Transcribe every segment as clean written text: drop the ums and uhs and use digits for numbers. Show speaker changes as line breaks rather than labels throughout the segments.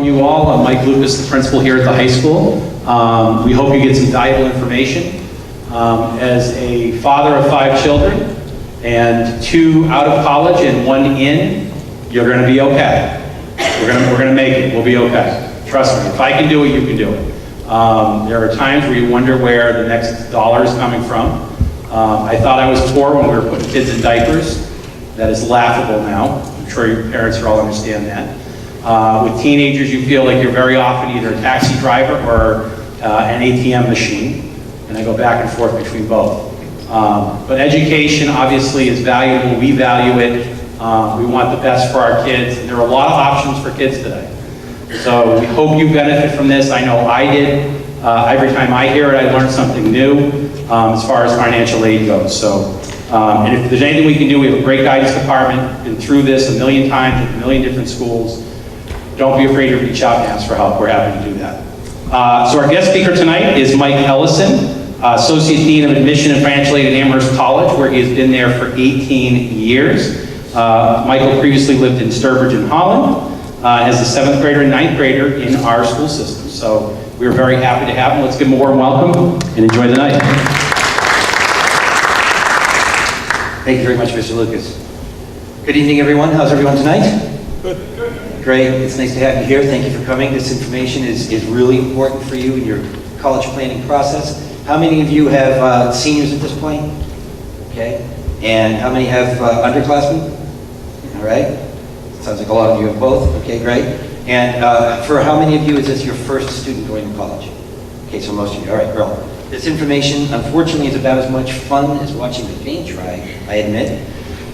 You all, I'm Mike Lucas, the principal here at the high school. We hope you get some valuable information. As a father of 5 children and 2 out of college and 1 in, you're going to be okay. We're going to make it. We'll be okay. Trust me. If I can do it, you can do it. There are times where you wonder where the next dollar is coming from. I thought I was poor when we were putting kids in diapers. That is laughable now. I'm sure your parents will all understand that. With teenagers, you feel like you're very often either a taxi driver or an ATM machine, and I go back and forth between both. But education obviously is valuable. We value it. We want the best for our kids. And there are a lot of options for kids today. So we hope you benefit from this. I know I did. Every time I hear it, I learn something new as far as financial aid goes. So, and if there's anything we can do, we have a great guidance department. Been through this a million times with a million different schools. Don't be afraid to reach out and ask for help. We're happy to do that. So our guest speaker tonight is Mike Ellison, Associate Dean of Admission and Financial Aid at Amherst College, where he has been there for 18 years. Michael previously lived in Sturbridge in Holland, as a 7th grader and 9th grader in our school system. So we're very happy to have him. Let's give him a warm welcome and enjoy the night.
Thank you very much, Mr. Lucas. Good evening, everyone. How's everyone tonight?
Good.
Great. It's nice to have you here. Thank you for coming. This information is really important for you in your college planning process. How many of you have seniors at this point? Okay. And how many have underclassmen? All right. Sounds like a lot of you have both. Okay, great. And for how many of you is this your first student going to college? Okay, so most of you. All right, girl. This information, unfortunately, is about as much fun as watching the paint dry, I admit.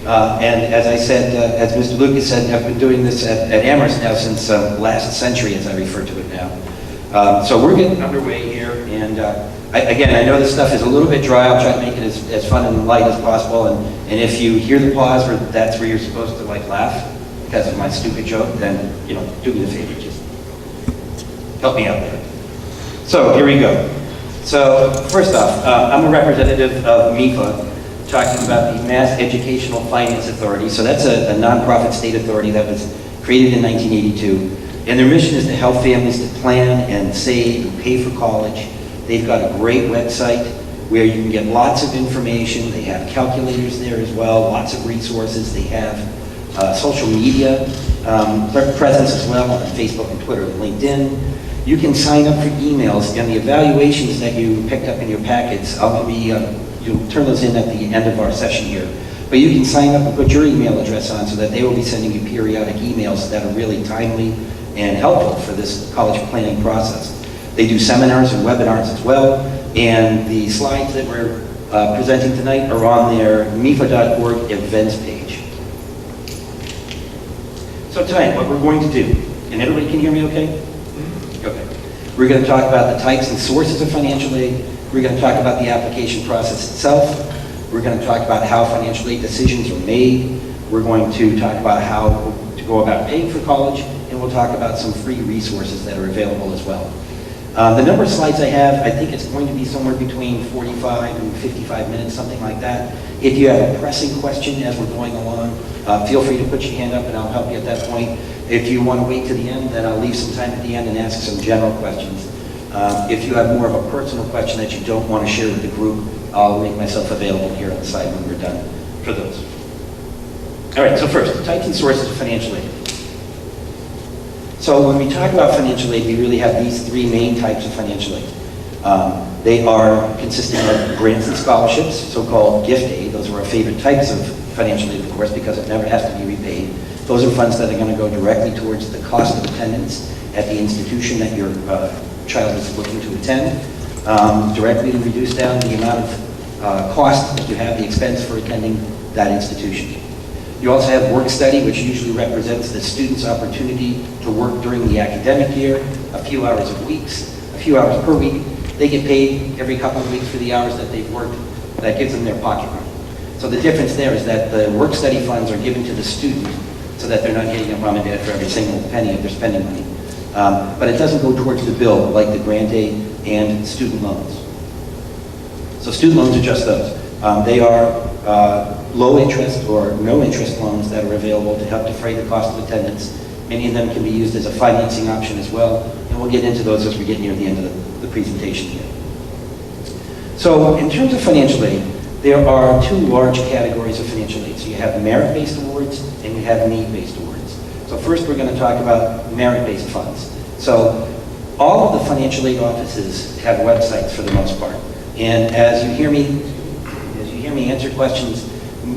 And as I said, as Mr. Lucas said, I've been doing this at Amherst now since last century, as I refer to it now. So we're getting underway here, and again, I know this stuff is a little bit dry. I'll try to make it as fun and light as possible, and if you hear the pause where that's where you're supposed to like laugh because of my stupid joke, then, you know, do me a favor, just help me out there. So here we go. So first off, I'm a representative of MEFA, talking about the Mass Educational Finance Authority. So that's a nonprofit state authority that was created in 1982. And their mission is to help families to plan and save and pay for college. They've got a great website where you can get lots of information. They have calculators there as well, lots of resources. They have social media presence as well on Facebook and Twitter and LinkedIn. You can sign up for emails, and the evaluations that you picked up in your packets, you'll turn those in at the end of our session here. But you can sign up and put your email address on so that they will be sending you periodic emails that are really timely and helpful for this college planning process. They do seminars and webinars as well, and the slides that we're presenting tonight are on their MEFA.org events page. So tonight, what we're going to do, and everybody can hear me okay? Okay. We're going to talk about the types and sources of financial aid. We're going to talk about the application process itself. We're going to talk about how financial aid decisions are made. We're going to talk about how to go about paying for college, and we'll talk about some free resources that are available as well. The number of slides I have, I think it's going to be somewhere between 45 and 55 minutes, something like that. If you have a pressing question as we're going along, feel free to put your hand up and I'll help you at that point. If you want to wait to the end, then I'll leave some time at the end and ask some general questions. If you have more of a personal question that you don't want to share with the group, I'll make myself available here on the side when we're done for those. All right, so first, types and sources of financial aid. So when we talk about financial aid, we really have these 3 main types of financial aid. They are consisting of grants and scholarships, so-called gift aid. Those are our favorite types of financial aid, of course, because it never has to be repaid. Those are funds that are going to go directly towards the cost of attendance at the institution that your child is looking to attend, directly to reduce down the amount of cost that you have, the expense for attending that institution. You also have work study, which usually represents the student's opportunity to work during the academic year, a few hours per week. They get paid every couple of weeks for the hours that they've worked. That gives them their pocket money. So the difference there is that the work study funds are given to the student so that they're not getting a mom and dad for every single penny of their spending money. But it doesn't go towards the bill like the grant aid and student loans. So student loans are just those. They are low interest or no interest loans that are available to help defray the cost of attendance Many of them can be used as a financing option as well, and we'll get into those as we get near the end of the presentation here. So in terms of financial aid, there are two large categories of financial aid. So you have merit-based awards and you have need-based awards. So first we're going to talk about merit-based funds. So all of the financial aid offices have websites for the most part. And as you hear me answer questions,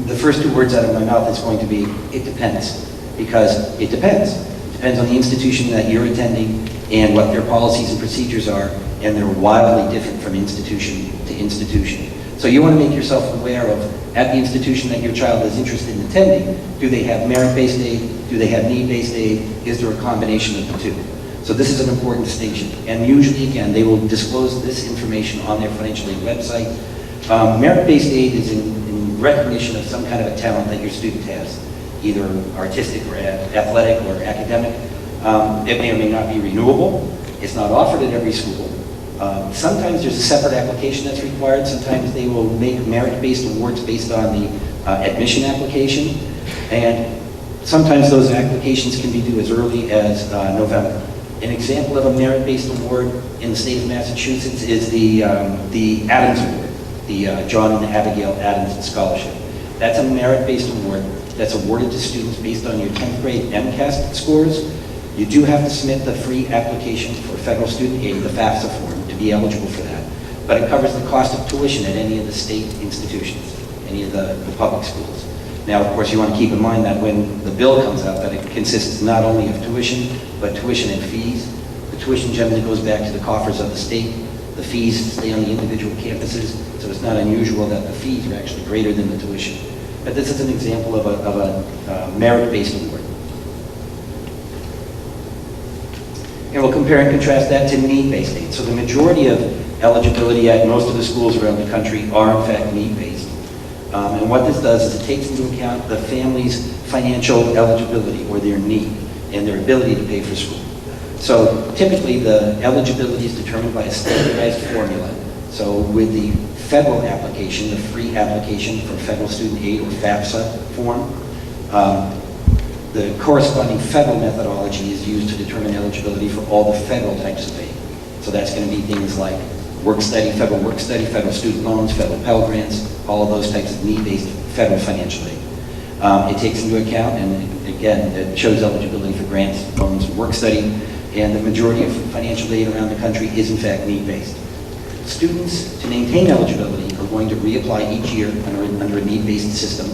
the first two words out of my mouth is going to be, it depends. Because it depends. It depends on the institution that you're attending and what their policies and procedures are, and they're wildly different from institution to institution. So you want to make yourself aware of, at the institution that your child is interested in attending, do they have merit-based aid? Do they have need-based aid? Is there a combination of the two? So this is an important distinction. And usually, again, they will disclose this information on their financial aid website. Merit-based aid is in recognition of some kind of a talent that your student has, either artistic or athletic or academic. It may or may not be renewable. It's not offered at every school. Sometimes there's a separate application that's required. Sometimes they will make merit-based awards based on the admission application. And sometimes those applications can be due as early as November. An example of a merit-based award in the state of Massachusetts is the Adams Award, the John and Abigail Adams Scholarship. That's a merit-based award that's awarded to students based on your 10th grade MCAS scores. You do have to submit the free application for federal student aid, the FAFSA form, to be eligible for that. But it covers the cost of tuition at any of the state institutions, any of the public schools. Now, of course, you want to keep in mind that when the bill comes out, that it consists not only of tuition, but tuition and fees. The tuition generally goes back to the coffers of the state. The fees stay on the individual campuses, so it's not unusual that the fees are actually greater than the tuition. But this is an example of a merit-based award. And we'll compare and contrast that to need-based aid. So the majority of eligibility at most of the schools around the country are in fact need-based. And what this does is it takes into account the family's financial eligibility or their need and their ability to pay for school. So typically the eligibility is determined by a standardized formula. So with the federal application, the free application for federal student aid or FAFSA form, the corresponding federal methodology is used to determine eligibility for all the federal types of aid. So that's going to be things like work study, federal student loans, federal Pell Grants, all of those types of need-based federal financial aid. It takes into account, and again, it shows eligibility for grants, loans, and work study, and the majority of financial aid around the country is in fact need-based. Students, to maintain eligibility, are going to reapply each year under a need-based system,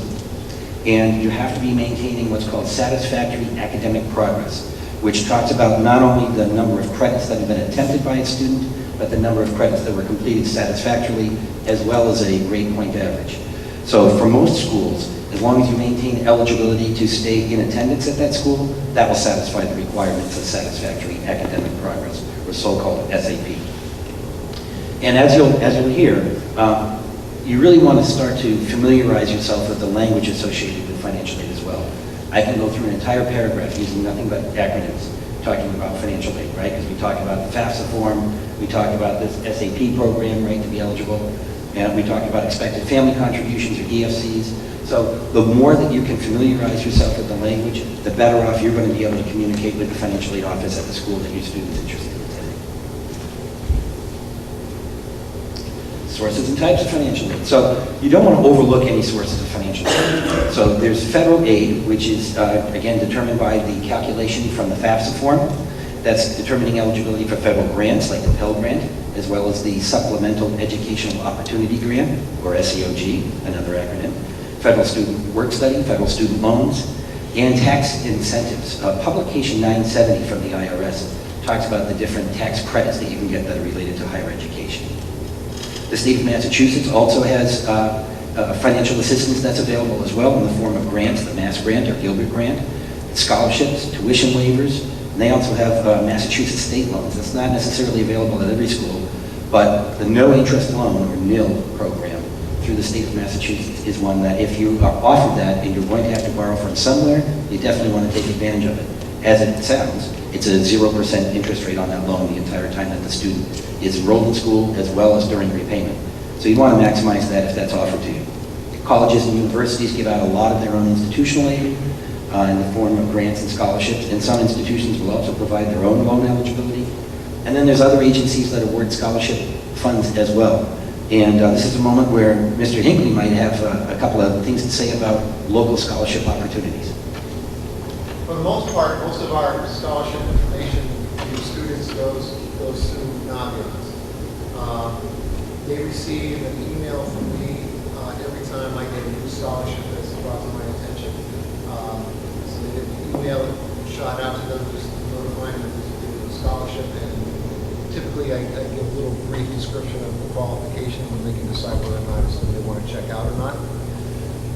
and you have to be maintaining what's called satisfactory academic progress, which talks about not only the number of credits that have been attempted by a student, but the number of credits that were completed satisfactorily, as well as a grade point average. So for most schools, as long as you maintain eligibility to stay in attendance at that school, that will satisfy the requirements of satisfactory academic progress, or so-called SAP. And as you'll hear, you really want to start to familiarize yourself with the language associated with financial aid as well. I can go through an entire paragraph using nothing but acronyms talking about financial aid, right? Because we talk about the FAFSA form, we talk about this SAP program, right, to be eligible, and we talk about expected family contributions or EFCs. So the more that you can familiarize yourself with the language, the better off you're going to be able to communicate with the financial aid office at the school that your student's interested in attending. Sources and types of financial aid. So you don't want to overlook any sources of financial aid. So there's federal aid, which is, again, determined by the calculation from the FAFSA form. That's determining eligibility for federal grants, like the Pell Grant, as well as the Supplemental Educational Opportunity Grant, or SEOG, another acronym. Federal student work study, federal student loans, and tax incentives. Publication 970 from the IRS talks about the different tax credits that you can get that are related to higher education. The state of Massachusetts also has financial assistance that's available as well in the form of grants, the Mass Grant or Gilbert Grant, scholarships, tuition waivers, and they also have Massachusetts state loans. That's not necessarily available at every school, but the no interest loan or NIL program through the state of Massachusetts is one that if you are offered that and you're going to have to borrow from somewhere, you definitely want to take advantage of it. As it sounds, it's a 0% interest rate on that loan the entire time that the student is enrolled in school, as well as during repayment. So you want to maximize that if that's offered to you. Colleges and universities give out a lot of their own institutional aid. in the form of grants and scholarships, and some institutions will also provide their own loan eligibility. And then there's other agencies that award scholarship funds as well. And this is a moment where Mr. Hinckley might have a couple of things to say about local scholarship opportunities.
For the most part, most of our scholarship information to students goes through Naviance. They receive an email from me every time I get a new scholarship that's brought to my attention. So they get the email shot out to them, just notifying them that there's a scholarship, and typically I give a little brief description of the qualification when they can decide whether or not it's something they want to check out or not.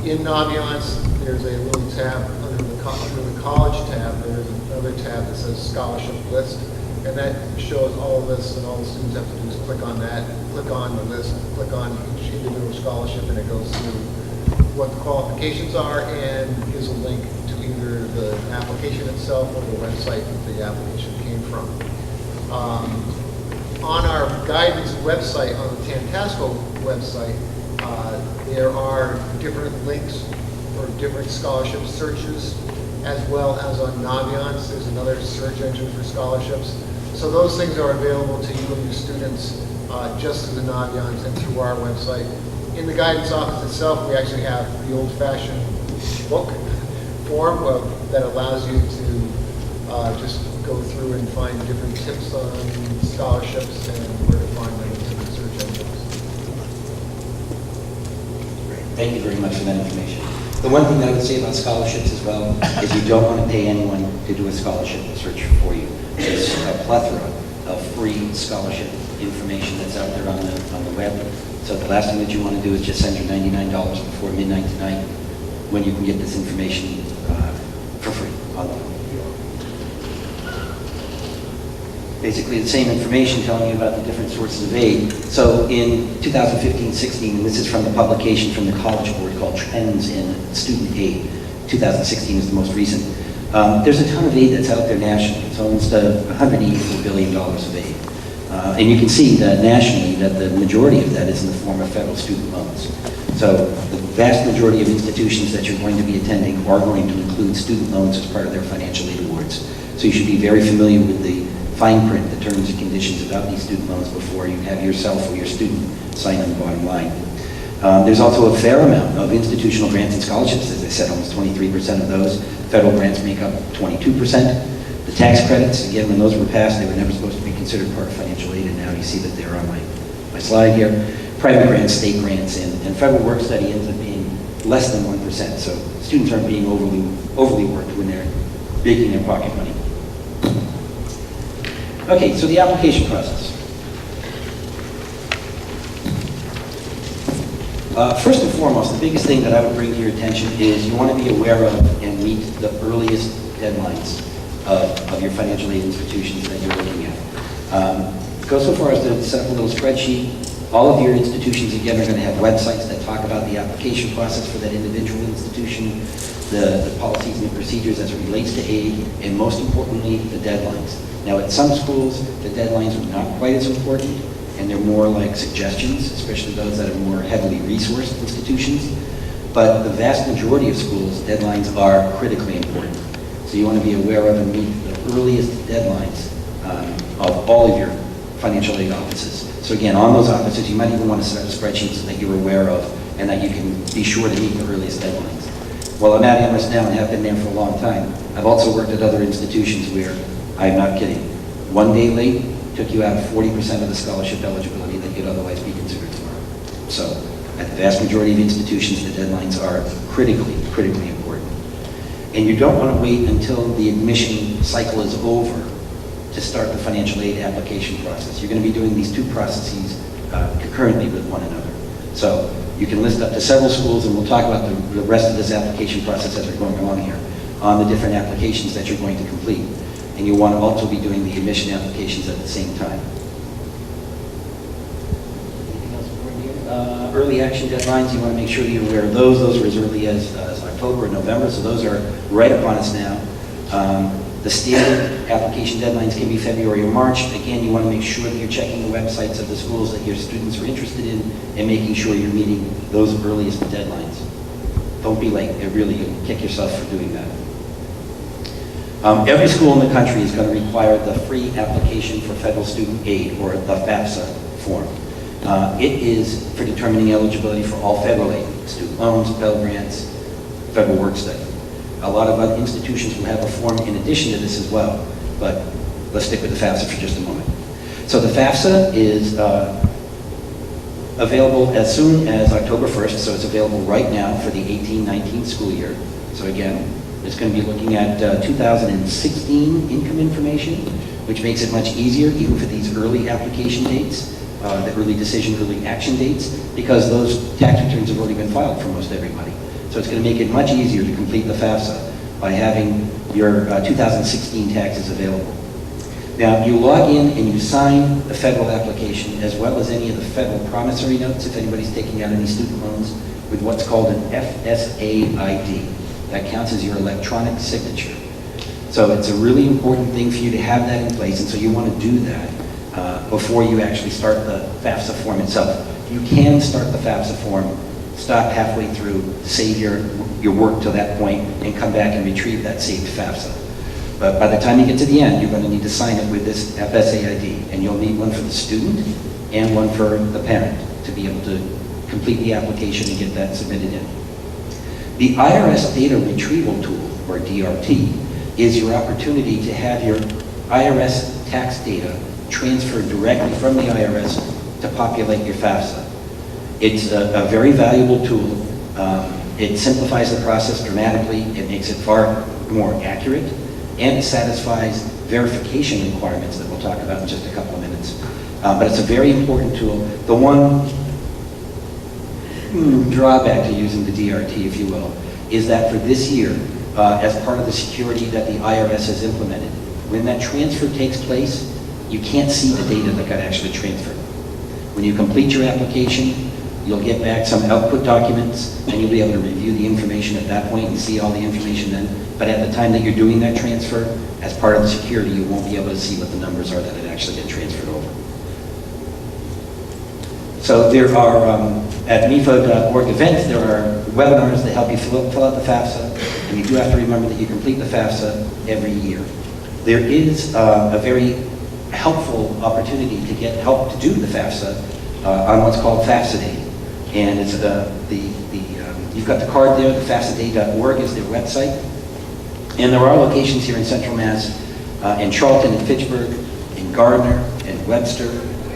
In Naviance, there's a little tab under the college tab. There's another tab that says scholarship list, and that shows all of this, and all the students have to do is click on that, click on the list, click on each individual scholarship, and it goes through what the qualifications are and gives a link to either the application itself or the website that the application came from. On our guidance website, on the Tantasco website, there are different links for different scholarship searches, as well as on Naviance. There's another search engine for scholarships. So those things are available to you and your students just through the Naviance and through our website. In the guidance office itself, we actually have the old-fashioned book form that allows you to just go through and find different tips on scholarships and where to find them in different search engines.
Thank you very much for that information. The one thing that I would say about scholarships as well is you don't want to pay anyone to do a scholarship search for you. There's a plethora of free scholarship information that's out there on the web. So the last thing that you want to do is just send your $99 before midnight tonight when you can get this information for free online. Basically the same information telling you about the different sources of aid. So in 2015-16, and this is from the publication from the College Board called Trends in Student Aid, 2016 is the most recent. There's a ton of aid that's out there nationally. It's almost $184 billion of aid. And you can see that nationally that the majority of that is in the form of federal student loans. So the vast majority of institutions that you're going to be attending are going to include student loans as part of their financial aid awards. So you should be very familiar with the fine print, the terms and conditions about these student loans before you have yourself or your student sign on the bottom line. There's also a fair amount of institutional grants and scholarships. As I said, almost 23% of those. Federal grants make up 22%. The tax credits, again, when those were passed, they were never supposed to be considered part of financial aid, and now you see that they're on my slide here. Private grants, state grants, and federal work study ends up being less than 1%. So students aren't being overly worked when they're making their pocket money. Okay, so the application process. First and foremost, the biggest thing that I would bring to your attention is you want to be aware of and meet the earliest deadlines of your financial aid institutions that you're looking at. Go so far as to set up a little spreadsheet. All of your institutions, again, are going to have websites that talk about the application process for that individual institution, the policies and the procedures as it relates to aid, and most importantly, the deadlines. Now, at some schools, the deadlines are not quite as important, and they're more like suggestions, especially those that are more heavily resourced institutions. But the vast majority of schools, deadlines are critically important. So you want to be aware of and meet the earliest deadlines of all of your financial aid offices. So again, on those offices, you might even want to set up a spreadsheet so that you're aware of and that you can be sure to meet the earliest deadlines. Well, I'm at Amherst now and have been there for a long time. I've also worked at other institutions where, I'm not kidding, one day late took you out of 40% of the scholarship eligibility that you'd otherwise be considered for. So at the vast majority of institutions, the deadlines are critically important. And you don't want to wait until the admission cycle is over to start the financial aid application process. You're going to be doing these two processes concurrently with one another. So you can list up to several schools, and we'll talk about the rest of this application process as we're going along here, on the different applications that you're going to complete. And you want to also be doing the admission applications at the same time. Anything else important here? Early action deadlines, you want to make sure you're aware of those. Those are as early as October and November, so those are right upon us now. The standard application deadlines can be February or March. Again, you want to make sure that you're checking the websites of the schools that your students are interested in and making sure you're meeting those earliest deadlines. Don't be late. Really, you'll kick yourself for doing that. Every school in the country is going to require the free application for federal student aid, or the FAFSA form. It is for determining eligibility for all federal aid, student loans, Pell Grants, federal work study. A lot of other institutions will have a form in addition to this as well, but let's stick with the FAFSA for just a moment. So the FAFSA is available as soon as October 1st, so it's available right now for the 18-19 school year. So again, it's going to be looking at 2016 income information, which makes it much easier even for these early application dates, the early decision, early action dates, because those tax returns have already been filed for most everybody. So it's going to make it much easier to complete the FAFSA by having your 2016 taxes available. Now, you log in and you sign the federal application, as well as any of the federal promissory notes, if anybody's taking out any student loans, with what's called an FSA ID. That counts as your electronic signature. So it's a really important thing for you to have that in place, and so you want to do that before you actually start the FAFSA form itself. You can start the FAFSA form, stop halfway through, save your work to that point, and come back and retrieve that saved FAFSA. But by the time you get to the end, you're going to need to sign it with this FSA ID, and you'll need one for the student and one for the parent to be able to complete the application and get that submitted in. The IRS Data Retrieval Tool, or DRT, is your opportunity to have your IRS tax data transferred directly from the IRS to populate your FAFSA. It's a very valuable tool. It simplifies the process dramatically. It makes it far more accurate, and it satisfies verification requirements that we'll talk about in just a couple of minutes. But it's a very important tool. The one drawback to using the DRT, if you will, is that for this year, as part of the security that the IRS has implemented, when that transfer takes place, you can't see the data that got actually transferred. When you complete your application, you'll get back some output documents, and you'll be able to review the information at that point and see all the information then. But at the time that you're doing that transfer, as part of the security, you won't be able to see what the numbers are that it actually get transferred over. So there are, at MEFA.org events, there are webinars that help you fill out the FAFSA, and you do have to remember that you complete the FAFSA every year. There is a very helpful opportunity to get help to do the FAFSA on what's called FAFSA Day. And it's you've got the card there, the FAFSAday.org is their website. And there are locations here in Central Mass, in Charlton and Fitchburg, in Gardner and Webster,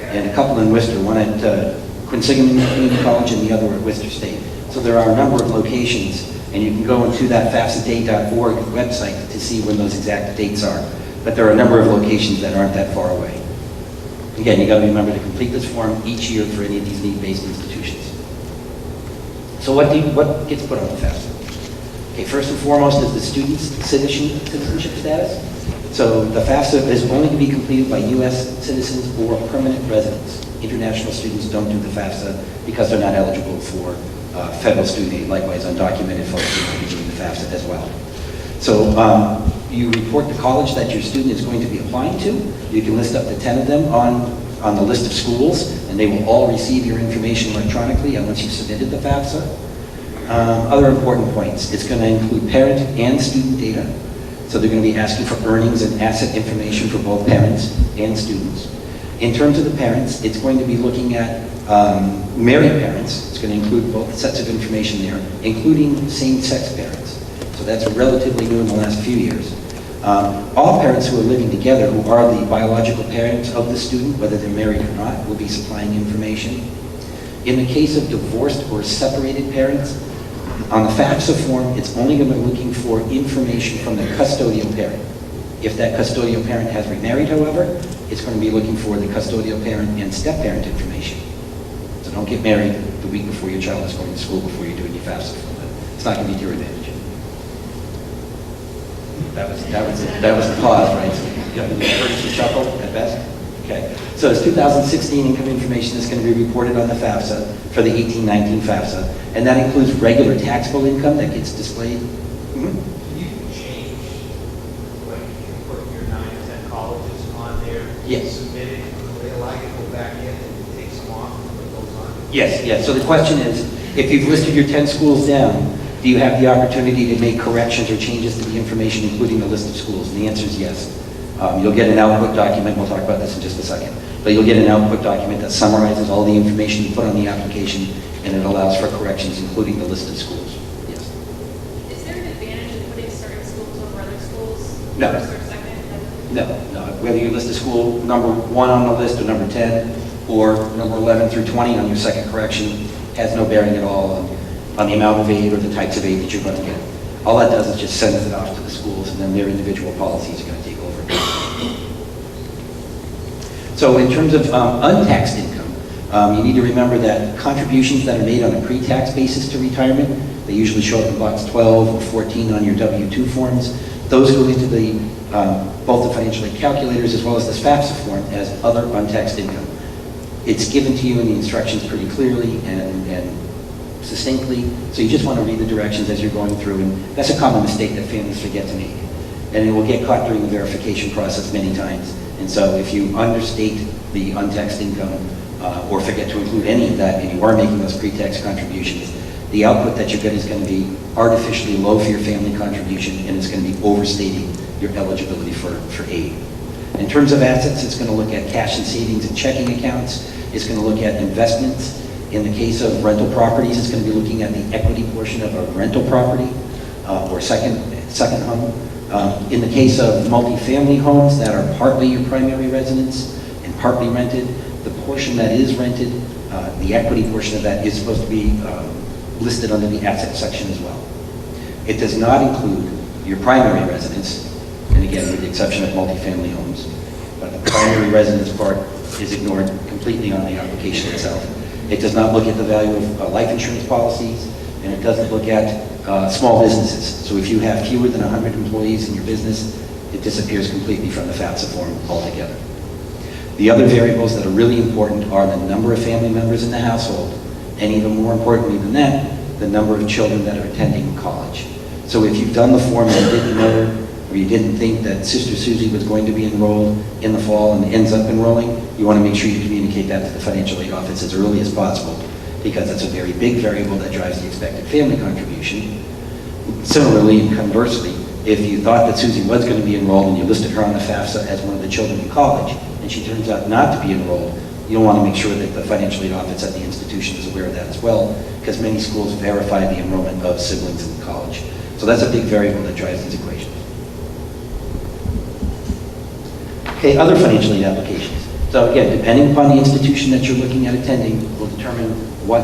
and a couple in Worcester, one at Quinsigamond Community College and the other at Worcester State. So there are a number of locations, and you can go into that FAFSAday.org website to see when those exact dates are. But there are a number of locations that aren't that far away. Again, you got to remember to complete this form each year for any of these need-based institutions. So what gets put on the FAFSA? Okay, first and foremost is the student's citizenship status. So the FAFSA is only to be completed by U.S. citizens or permanent residents. International students don't do the FAFSA because they're not eligible for federal student aid. Likewise, undocumented folks are going to be doing the FAFSA as well. So you report the college that your student is going to be applying to. You can list up to 10 of them on the list of schools, and they will all receive your information electronically once you've submitted the FAFSA. Other important points, it's going to include parent and student data. So they're going to be asking for earnings and asset information for both parents and students. In terms of the parents, it's going to be looking at married parents. It's going to include both sets of information there, including same-sex parents. So that's relatively new in the last few years. All parents who are living together, who are the biological parents of the student, whether they're married or not, will be supplying information. In the case of divorced or separated parents, on the FAFSA form, it's only going to be looking for information from the custodial parent. If that custodial parent has remarried, however, it's going to be looking for the custodial parent and step-parent information. So don't get married the week before your child is going to school before you're doing your FAFSA form. It's not going to be to your advantage. That was the pause, right? So you have to courtesy chuckle at best. Okay. So it's 2016 income information that's going to be reported on the FAFSA for the 18-19 FAFSA, and that includes regular taxable income that gets displayed.
Can you change, like you put your 9 or 10 colleges on there?
Yes.
Submit it, will they allow you to go back in and take some off and put those on?
Yes, yes. So the question is, if you've listed your 10 schools down, Do you have the opportunity to make corrections or changes to the information, including the list of schools? And the answer is yes. You'll get an output document, we'll talk about this in just a second, but you'll get an output document that summarizes all the information you put on the application, and it allows for corrections, including the list of schools. Yes.
Is there an advantage in putting certain schools over other schools?
No.
First or second?
No, no. Whether you list a school number 1 on the list or number 10 or number 11 through 20 on your second correction has no bearing at all on the amount of aid or the types of aid that you're going to get. All that does is just sends it off to the schools, and then their individual policies are going to take over. So in terms of untaxed income, you need to remember that contributions that are made on a pre-tax basis to retirement, they usually show up in box 12 or 14 on your W-2 forms. Those go into the both the financial aid calculators as well as this FAFSA form as other untaxed income. It's given to you in the instructions pretty clearly and succinctly, so you just want to read the directions as you're going through, and that's a common mistake that families forget to make. And it will get caught during the verification process many times. And so if you understate the untaxed income or forget to include any of that, and you are making those pre-tax contributions, the output that you get is going to be artificially low for your family contribution, and it's going to be overstating your eligibility for aid. In terms of assets, it's going to look at cash and savings and checking accounts. It's going to look at investments. In the case of rental properties, it's going to be looking at the equity portion of a rental property or second home. In the case of multifamily homes that are partly your primary residence and partly rented, the portion that is rented, the equity portion of that is supposed to be listed under the asset section as well. It does not include your primary residence, and again, with the exception of multifamily homes, but the primary residence part is ignored completely on the application itself. It does not look at the value of life insurance policies, and it doesn't look at small businesses. So if you have fewer than 100 employees in your business, it disappears completely from the FAFSA form altogether. The other variables that are really important are the number of family members in the household, and even more importantly than that, the number of children that are attending college. So if you've done the form and you didn't know, or you didn't think that Sister Susie was going to be enrolled in the fall and ends up enrolling, you want to make sure you communicate that to the financial aid office as early as possible, because that's a very big variable that drives the expected family contribution. Similarly, and conversely, if you thought that Susie was going to be enrolled and you listed her on the FAFSA as one of the children in college, and she turns out not to be enrolled, you'll want to make sure that the financial aid office at the institution is aware of that as well, because many schools verify the enrollment of siblings in college. So that's a big variable that drives these equations. Okay, other financial aid applications. So again, depending upon the institution that you're looking at attending, will determine what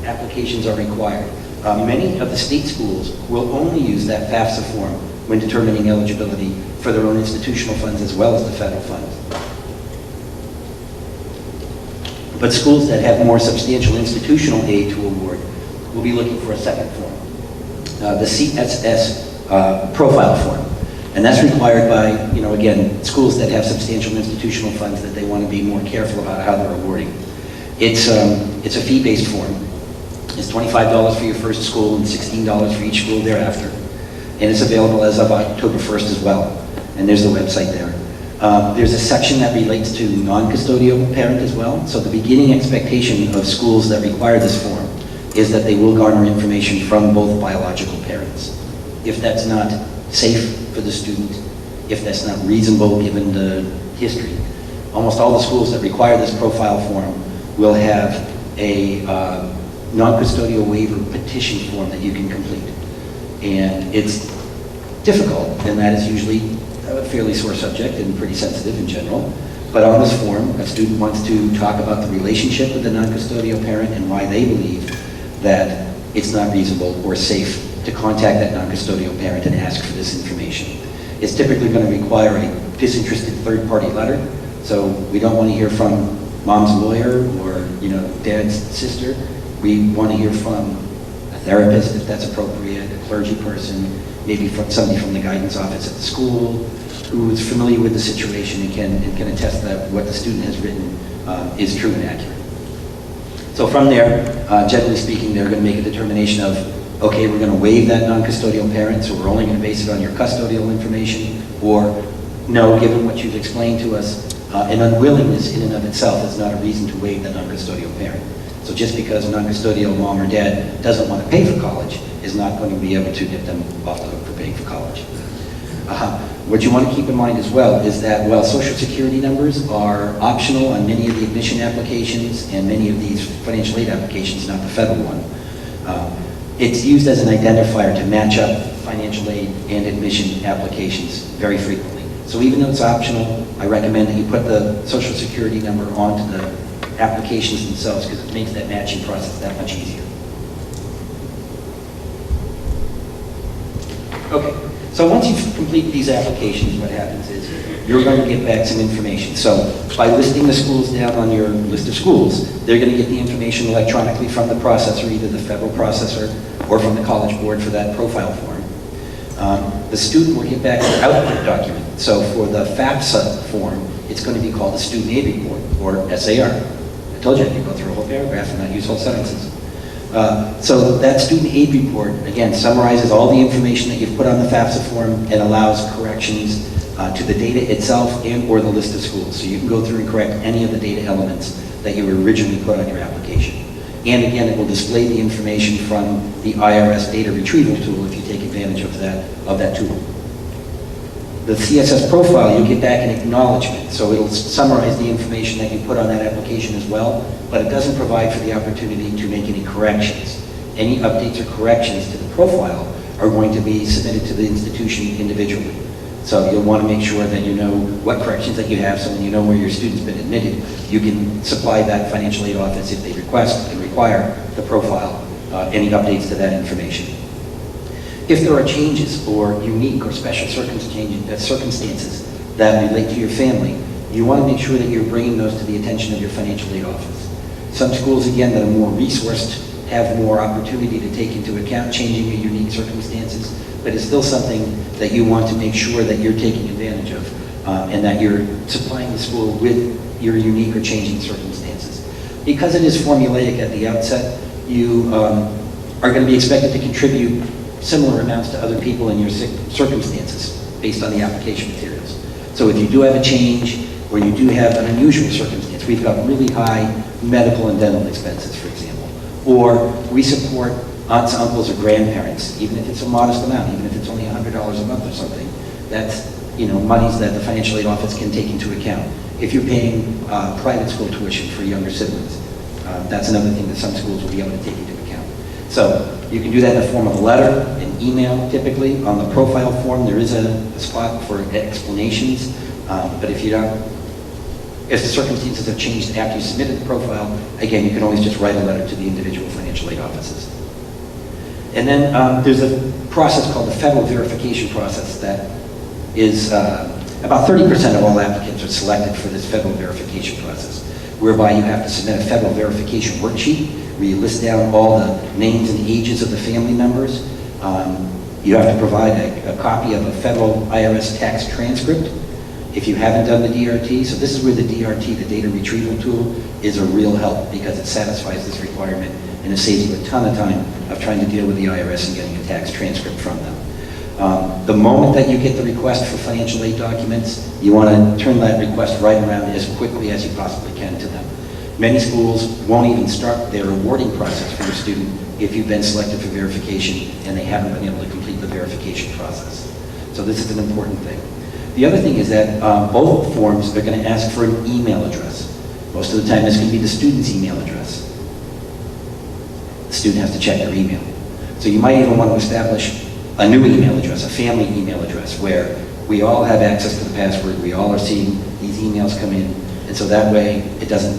applications are required. Many of the state schools will only use that FAFSA form when determining eligibility for their own institutional funds as well as the federal funds. But schools that have more substantial institutional aid to award will be looking for a second form, the CSS profile form. And that's required by, again, schools that have substantial institutional funds that they want to be more careful about how they're awarding. It's a fee-based form. It's $25 for your first school and $16 for each school thereafter. And it's available as of October 1st as well. And there's the website there. There's a section that relates to non-custodial parent as well. So the beginning expectation of schools that require this form is that they will garner information from both biological parents. If that's not safe for the student, if that's not reasonable given the history, almost all the schools that require this profile form will have a non-custodial waiver petition form that you can complete. And it's difficult, and that is usually a fairly sore subject and pretty sensitive in general. But on this form, a student wants to talk about the relationship with the non-custodial parent and why they believe that it's not reasonable or safe to contact that non-custodial parent and ask for this information. It's typically going to require a disinterested third-party letter, so we don't want to hear from mom's lawyer or dad's sister. We want to hear from a therapist if that's appropriate, a clergy person, maybe from somebody from the guidance office at the school who is familiar with the situation and can attest that what the student has written is true and accurate. So from there, generally speaking, they're going to make a determination of, okay, we're going to waive that non-custodial parent, so we're only going to base it on your custodial information, or no, given what you've explained to us, an unwillingness in and of itself is not a reason to waive the non-custodial parent. So just because a non-custodial mom or dad doesn't want to pay for college, is not going to be able to get them off the hook for paying for college. What you want to keep in mind as well is that while Social Security numbers are optional on many of the admission applications and many of these financial aid applications, not the federal one, it's used as an identifier to match up financial aid and admission applications very frequently. So even though it's optional, I recommend that you put the Social Security number onto the applications themselves because it makes that matching process that much easier. Okay, so once you complete these applications, what happens is you're going to get back some information. So by listing the schools down on your list of schools, they're going to get the information electronically from the processor, either the federal processor or from the College Board for that profile form. The student will get back their output document. So for the FAFSA form, it's going to be called the Student Aid Report, or SAR. I told you I could go through a whole paragraph and not use whole sentences. So that Student Aid Report, again, summarizes all the information that you've put on the FAFSA form and allows corrections to the data itself and or the list of schools. So you can go through and correct any of the data elements that you originally put on your application. And again, it will display the information from the IRS data retrieval tool if you take advantage of that tool. The CSS profile, you'll get back an acknowledgement. So it'll summarize the information that you put on that application as well, but it doesn't provide for the opportunity to make any corrections. Any updates or corrections to the profile are going to be submitted to the institution individually. So you'll want to make sure that you know what corrections that you have, so when you know where your student's been admitted, you can supply that financial aid office if they request and require the profile, any updates to that information. If there are changes or unique or special circumstances that relate to your family, you want to make sure that you're bringing those to the attention of your financial aid office. Some schools, again, that are more resourced have more opportunity to take into account changing your unique circumstances, but it's still something that you want to make sure that you're taking advantage of and that you're supplying the school with your unique or changing circumstances. Because it is formulaic at the outset, you are going to be expected to contribute similar amounts to other people in your circumstances based on the application materials. So if you do have a change or you do have an unusual circumstance, we've got really high medical and dental expenses, for example, or we support aunts, uncles, or grandparents, even if it's a modest amount, even if it's only $100 a month or something, that's monies that the financial aid office can take into account. If you're paying private school tuition for younger siblings, that's another thing that some schools will be able to take into account. So you can do that in the form of a letter, an email typically. On the profile form, there is a spot for explanations, but if the circumstances have changed after you submitted the profile, again, you can always just write a letter to the individual financial aid offices. And then there's a process called the federal verification process that is about 30% of all applicants are selected for this federal verification process, whereby you have to submit a federal verification worksheet where you list down all the names and ages of the family members. You have to provide a copy of a federal IRS tax transcript if you haven't done the DRT. So this is where the DRT, the data retrieval tool, is a real help because it satisfies this requirement and it saves you a ton of time of trying to deal with the IRS and getting a tax transcript from them. The moment that you get the request for financial aid documents, you want to turn that request right around as quickly as you possibly can to them. Many schools won't even start their awarding process for your student if you've been selected for verification and they haven't been able to complete the verification process. So this is an important thing. The other thing is that both forms are going to ask for an email address. Most of the time, this can be the student's email address. The student has to check their email. So you might even want to establish a new email address, a family email address, where we all have access to the password, we all are seeing these emails come in, and so that way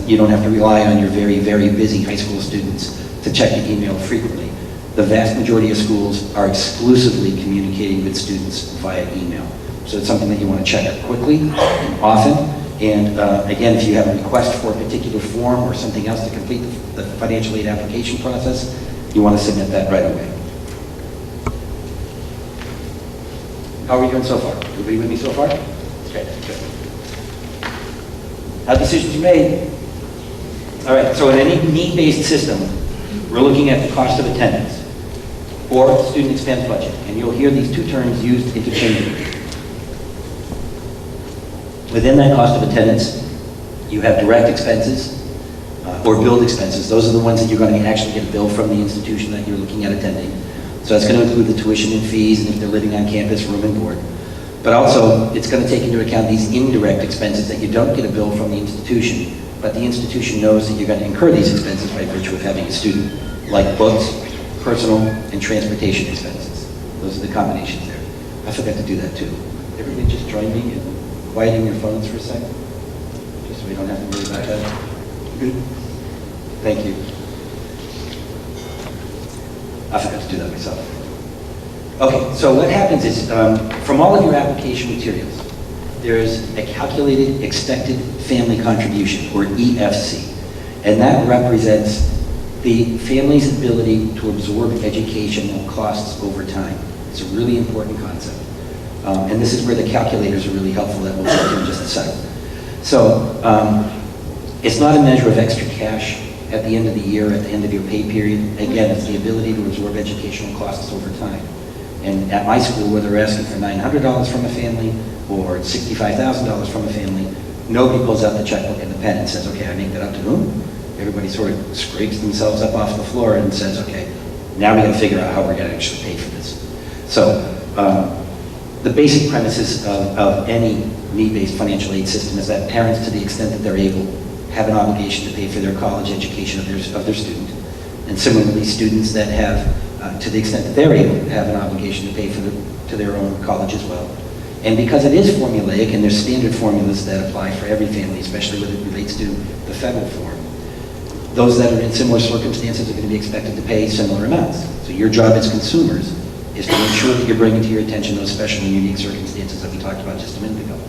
you don't have to rely on your very, very busy high school students to check the email frequently. The vast majority of schools are exclusively communicating with students via email. So it's something that you want to check quickly and often. And again, if you have a request for a particular form or something else to complete the financial aid application process, you want to submit that right away. How are we doing so far? Everybody with me so far? Okay, good. How decisions are made? All right, so in any need-based system, we're looking at the cost of attendance or student expense budget, and you'll hear these two terms used interchangeably. Within that cost of attendance, you have direct expenses or billed expenses. Those are the ones that you're going to actually get a bill from the institution that you're looking at attending. So that's going to include the tuition and fees, and if they're living on campus, room and board. But also, it's going to take into account these indirect expenses that you don't get a bill from the institution, but the institution knows that you're going to incur these expenses by virtue of having a student, like books, personal, and transportation expenses. Those are the combinations there. I forgot to do that too. Everybody just join me in quieting your phones for a second, just so we don't have to worry about that. Good. Thank you. I forgot to do that myself. Okay, so what happens is, from all of your application materials, there is a calculated expected family contribution, or EFC, and that represents the family's ability to absorb educational costs over time. It's a really important concept. And this is where the calculators are really helpful that we'll get to in just a second. So, it's not a measure of extra cash at the end of the year, at the end of your pay period. Again, it's the ability to absorb educational costs over time. And at my school, where they're asking for $900 from a family or $65,000 from a family, nobody pulls out the checkbook and the pen and says, okay, I make that up to whom? Everybody sort of scrapes themselves up off the floor and says, okay, now we got to figure out how we're going to actually pay for this. So the basic premises of any need-based financial aid system is that parents, to the extent that they're able, have an obligation to pay for their college education of their student. And similarly, students that have, to the extent that they're able, have an obligation to pay to their own college as well. And because it is formulaic, and there's standard formulas that apply for every family, especially when it relates to the federal form, those that are in similar circumstances are going to be expected to pay similar amounts. So your job as consumers is to make sure that you're bringing to your attention those special and unique circumstances that we talked about just a minute ago.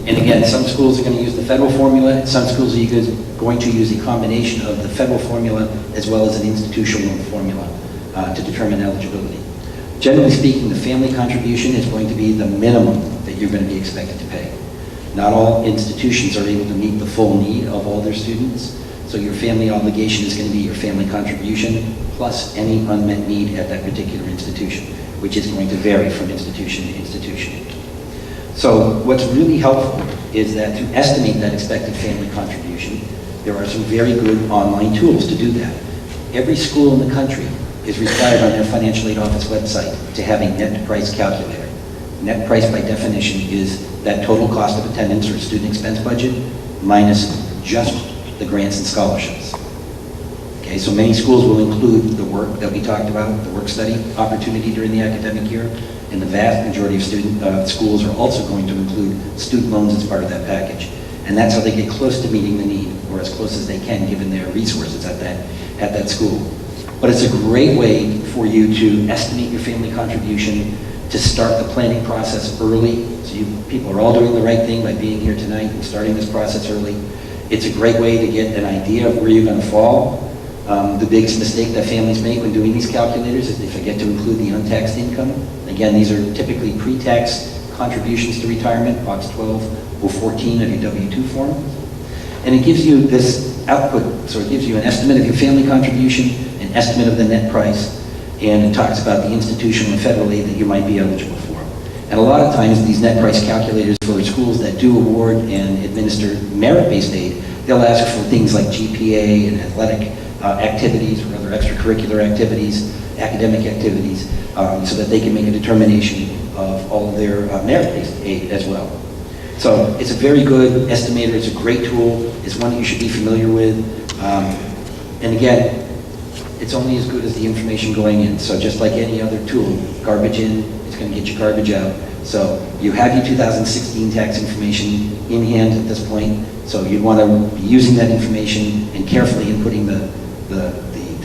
And again, some schools are going to use the federal formula, some schools are going to use a combination of the federal formula as well as an institutional formula to determine eligibility. Generally speaking, the family contribution is going to be the minimum that you're going to be expected to pay. Not all institutions are able to meet the full need of all their students, so your family obligation is going to be your family contribution plus any unmet need at that particular institution, which is going to vary from institution to institution. So what's really helpful is that to estimate that expected family contribution, there are some very good online tools to do that. Every school in the country is required on their financial aid office website to have a net price calculator. Net price by definition is that total cost of attendance or student expense budget minus just the grants and scholarships. Okay, so many schools will include the work that we talked about, the work study opportunity during the academic year, and the vast majority of schools are also going to include student loans as part of that package. And that's how they get close to meeting the need, or as close as they can given their resources at that school. But it's a great way for you to estimate your family contribution, to start the planning process early. So you people are all doing the right thing by being here tonight and starting this process early. It's a great way to get an idea of where you're going to fall. The biggest mistake that families make when doing these calculators is they forget to include the untaxed income. Again, these are typically pre-tax contributions to retirement, box 12 or 14 of your W-2 form. And it gives you this output, so it gives you an estimate of your family contribution, an estimate of the net price, and it talks about the institutional and federal aid that you might be eligible for. And a lot of times these net price calculators for schools that do award and administer merit-based aid, they'll ask for things like GPA and athletic activities or other extracurricular activities, academic activities, so that they can make a determination of all of their merit-based aid as well. So it's a very good estimator, it's a great tool, it's one that you should be familiar with. And again, it's only as good as the information going in. So just like any other tool, garbage in, it's going to get your garbage out. So you have your 2016 tax information in hand at this point, so you'd want to be using that information and carefully inputting the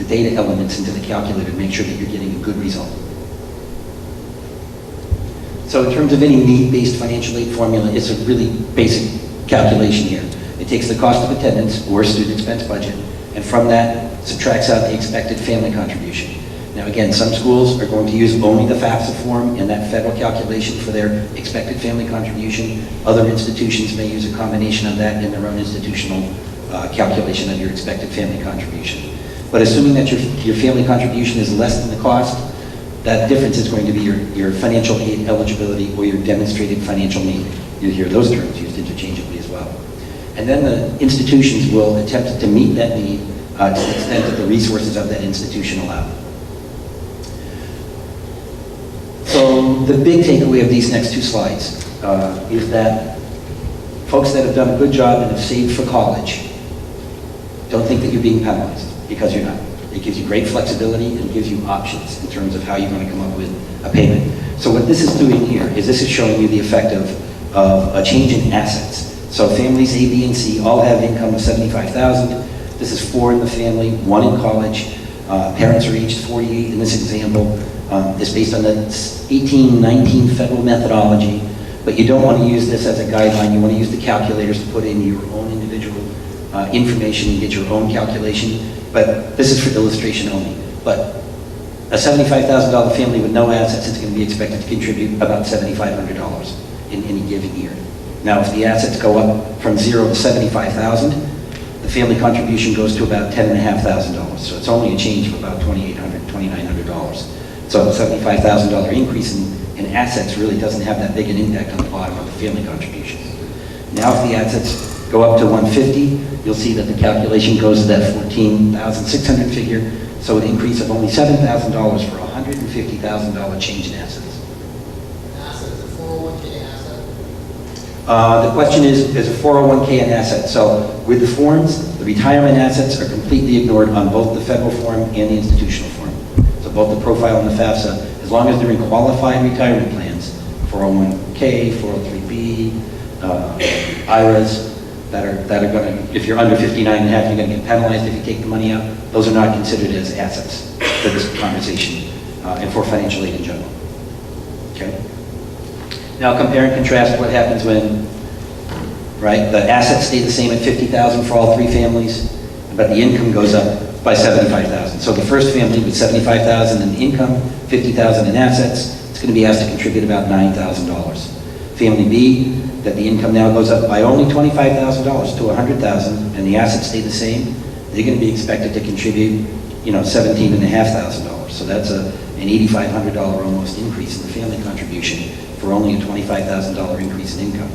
data elements into the calculator to make sure that you're getting a good result. So in terms of any need-based financial aid formula, it's a really basic calculation here. It takes the cost of attendance or student expense budget, and from that subtracts out the expected family contribution. Now again, some schools are going to use only the FAFSA form and that federal calculation for their expected family contribution. Other institutions may use a combination of that in their own institutional calculation of your expected family contribution. But assuming that your family contribution is less than the cost, that difference is going to be your financial aid eligibility or your demonstrated financial need. You'll hear those terms used interchangeably as well. And then the institutions will attempt to meet that need to the extent that the resources of that institution allow. the big takeaway of these next two slides is that folks that have done a good job and have saved for college, don't think that you're being penalized, because you're not. It gives you great flexibility and it gives you options in terms of how you're going to come up with a payment. So what this is doing here is this is showing you the effect of a change in assets. So families A, B, and C all have income of $75,000. This is 4 in the family, 1 in college. Parents are aged 48 in this example. It's based on the 1819 federal methodology, but you don't want to use this as a guideline. You want to use the calculators to put in your own individual information and get your own calculation. But this is for illustration only. But a $75,000 family with no assets is going to be expected to contribute about $7,500 in any given year. Now, if the assets go up from 0 to $75,000, the family contribution goes to about $10,500. So it's only a change of about $2,800, $2,900. So a $75,000 increase in assets really doesn't have that big an impact on the bottom of the family contribution. Now, if the assets go up to 150, you'll see that the calculation goes to that 14,600 figure. So an increase of only $7,000 for a $150,000 change in assets.
Assets, a 401k asset.
The question is a 401k an asset? So with the forms, the retirement assets are completely ignored on both the federal form and the institutional form. So both the profile and the FAFSA, as long as they're in qualified retirement plans, 401k, 403b, IRAs, that are going to, if you're under 59 and a half, you're going to get penalized if you take the money out. Those are not considered as assets for this conversation and for financial aid in general. Okay? Now compare and contrast what happens when, right, the assets stay the same at $50,000 for all 3 families, but the income goes up by $75,000. So the first family with $75,000 in income, $50,000 in assets, it's going to be asked to contribute about $9,000. Family B, that the income now goes up by only $25,000 to $100,000, and the assets stay the same, they're going to be expected to contribute, $17,500. So that's an $8,500 almost increase in the family contribution for only a $25,000 increase in income.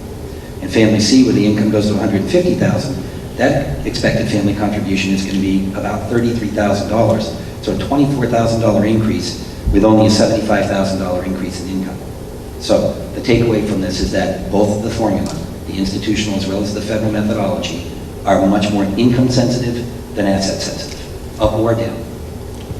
And family C, where the income goes to $150,000, that expected family contribution is going to be about $33,000. So a $24,000 increase with only a $75,000 increase in income. So the takeaway from this is that both the formula, the institutional as well as the federal methodology, are much more income sensitive than asset sensitive, up or down,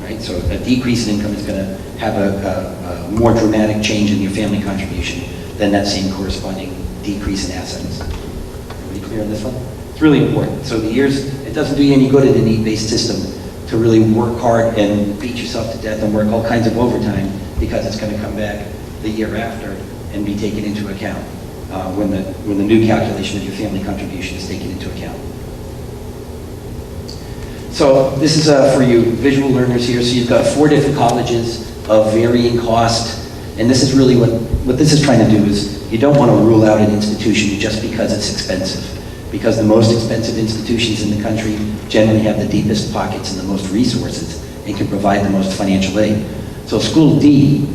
right? So a decrease in income is going to have a more dramatic change in your family contribution than that same corresponding decrease in assets. Everybody clear on this one? It's really important. So it doesn't do you any good in a need-based system to really work hard and beat yourself to death and work all kinds of overtime, because it's going to come back the year after and be taken into account when the new calculation of your family contribution is taken into account. So this is for you visual learners here. So you've got 4 different colleges of varying cost, and this is really what this is trying to do is you don't want to rule out an institution just because it's expensive, because the most expensive institutions in the country generally have the deepest pockets and the most resources and can provide the most financial aid. So school D,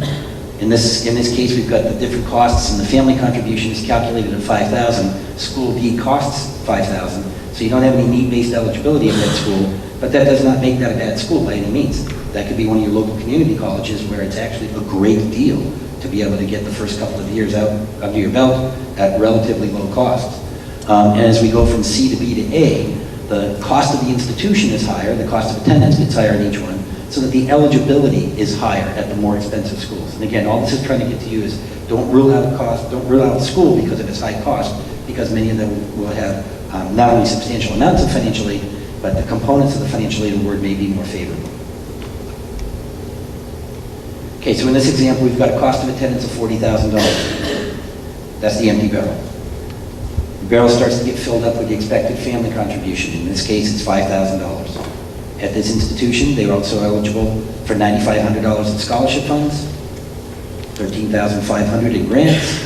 in this case, we've got the different costs, and the family contribution is calculated at $5,000. School D costs $5,000, so you don't have any need-based eligibility at that school, but that does not make that a bad school by any means. That could be one of your local community colleges where it's actually a great deal to be able to get the first couple of years out under your belt at relatively low cost. And as we go from C to B to A, the cost of the institution is higher, the cost of attendance gets higher in each one, so that the eligibility is higher at the more expensive schools. And again, all this is trying to get to you is don't rule out the school because of its high cost, because many of them will have not only substantial amounts of financial aid, but the components of the financial aid award may be more favorable. Okay, so in this example, we've got a cost of attendance of $40,000. That's the empty barrel. The barrel starts to get filled up with the expected family contribution. In this case, it's $5,000. At this institution, they were also eligible for $9,500 in scholarship funds, $13,500 in grants.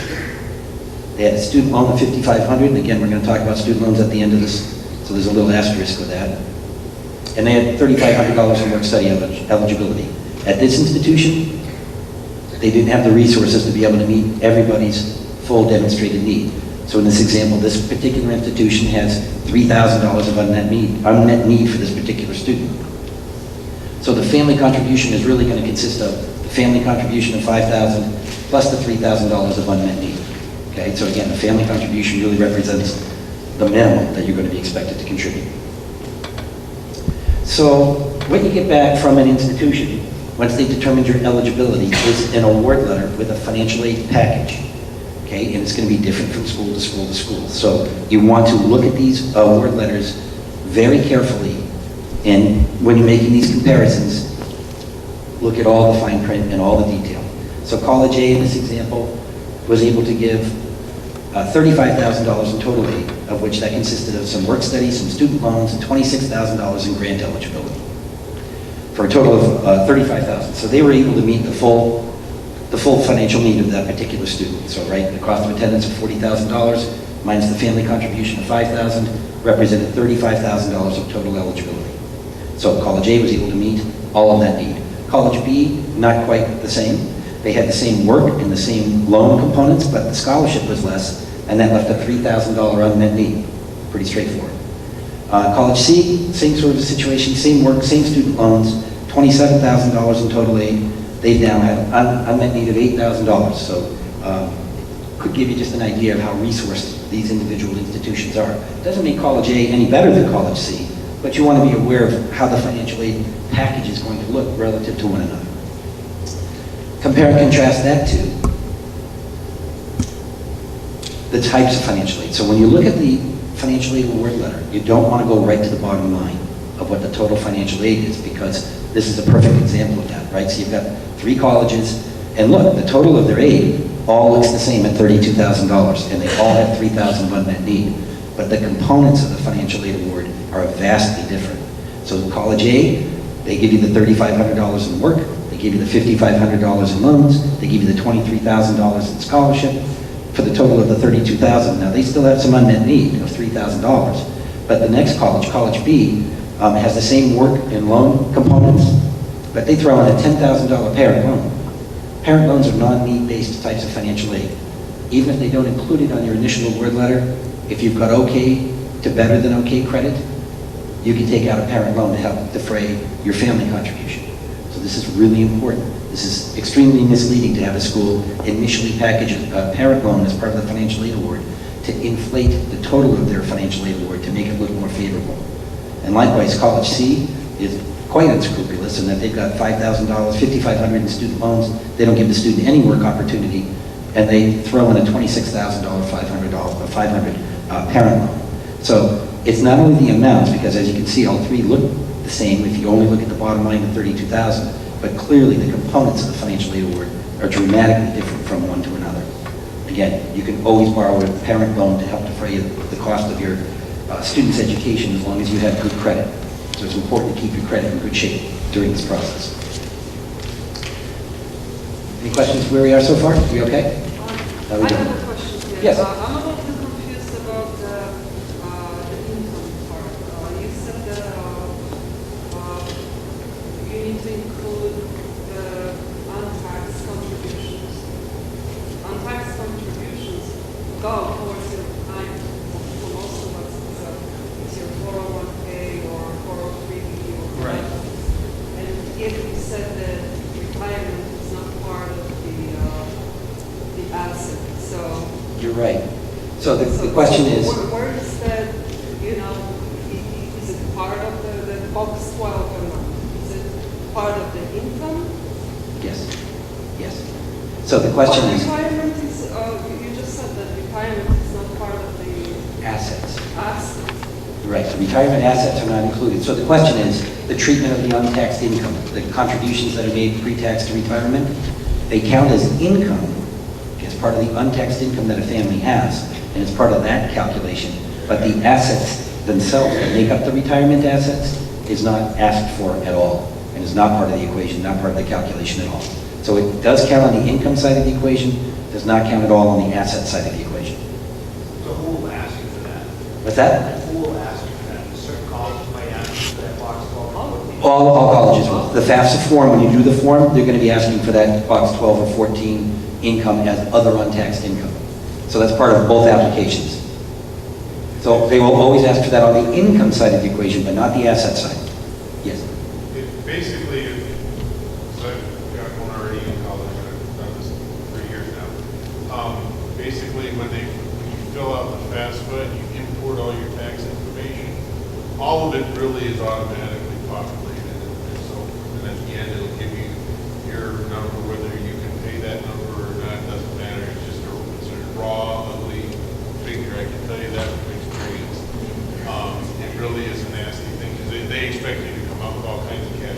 They had a student loan of $5,500, and again, we're going to talk about student loans at the end of this, so there's a little asterisk with that. And they had $3,500 in work-study eligibility. At this institution, they didn't have the resources to be able to meet everybody's full demonstrated need. So in this example, this particular institution has $3,000 of unmet need for this particular student. So the family contribution is really going to consist of the family contribution of $5,000 plus the $3,000 of unmet need. Okay, so again, the family contribution really represents the minimum that you're going to be expected to contribute. So what you get back from an institution, once they've determined your eligibility, is an award letter with a financial aid package. Okay, and it's going to be different from school to school to school. So you want to look at these award letters very carefully, and when you're making these comparisons, look at all the fine print and all the detail. So College A in this example was able to give $35,000 in total aid, of which that consisted of some work studies, some student loans, and $26,000 in grant eligibility, for a total of $35,000. So they were able to meet the full financial need of that particular student. So right, the cost of attendance of $40,000 minus the family contribution of $5,000 represented $35,000 of total eligibility. So College A was able to meet all of that need. College B, not quite the same. They had the same work and the same loan components, but the scholarship was less, and that left a $3,000 unmet need. Pretty straightforward. College C, same sort of situation, same work, same student loans, $27,000 in total aid. They now have unmet need of $8,000. So could give you just an idea of how resourced these individual institutions are. Doesn't make College A any better than College C, but you want to be aware of how the financial aid package is going to look relative to one another. Compare and contrast that to the types of financial aid. So when you look at the financial aid award letter, you don't want to go right to the bottom line of what the total financial aid is, because this is a perfect example of that, right? So you've got 3 colleges, and look, the total of their aid all looks the same at $32,000, and they all have $3,000 of unmet need. But the components of the financial aid award are vastly different. So College A, they give you the $3,500 in work, they give you the $5,500 in loans, they give you the $23,000 in scholarship, for the total of the $32,000. Now they still have some unmet need of $3,000, but the next college, College B, has the same work and loan components, but they throw in a $10,000 parent loan. Parent loans are non-need-based types of financial aid. Even if they don't include it on your initial award letter, if you've got okay to better than okay credit, you can take out a parent loan to help defray your family contribution. So this is really important. This is extremely misleading to have a school initially package a parent loan as part of the financial aid award to inflate the total of their financial aid award to make it look more favorable. And likewise, College C is quite unscrupulous in that they've got $5,000, $5,500 in student loans. They don't give the student any work opportunity, and they throw in a $26,000, $500 parent loan. So it's not only the amounts, because as you can see, all 3 look the same if you only look at the bottom line of $32,000, but clearly the components of the financial aid award are dramatically different from one to another. Again, you can always borrow a parent loan to help defray the cost of your student's education as long as you have good credit. So it's important to keep your credit in good shape during this process. Any questions where we are so far? We okay? How we
I
doing?
have a question here.
Yes.
I'm a little bit confused about the income part. You said that you need to include the untaxed contributions. Untaxed contributions go towards your retirement for most of us. It's your 401k or 403b or
Right.
And if you said that retirement is not part of the asset, so.
You're right. So the question is,
Where is that, is it part of the box 12 or not? Is it part of the income?
yes, yes. So the question is,
Retirement is, you just said that retirement is not part of the
assets.
asset.
Right, so retirement assets are not included. So the question is, the treatment of the untaxed income, the contributions that are made pre-tax to retirement, they count as income as part of the untaxed income that a family has, and it's part of that calculation. But the assets themselves that make up the retirement assets is not asked for at all, and is not part of the equation, not part of the calculation at all. So it does count on the income side of the equation, does not count at all on the asset side of the equation.
So who will ask you for that?
What's that?
Who will ask you for that? A certain college might ask you for that box 12.
All colleges will. The FAFSA form, when you do the form, they're going to be asking for that box 12 or 14 income as other untaxed income. So that's part of both applications. So they will always ask for that on the income side of the equation, but not the asset side. Yes.
Basically, so I've got one already in college, I've done this 3 years all of it really is automatically populated, and so, and at the end, it'll give you your number, whether you can pay that number or not, doesn't matter, it's just a raw, ugly figure, I can tell you that from experience. It really is a nasty thing, because they expect you to come up with all kinds of cash,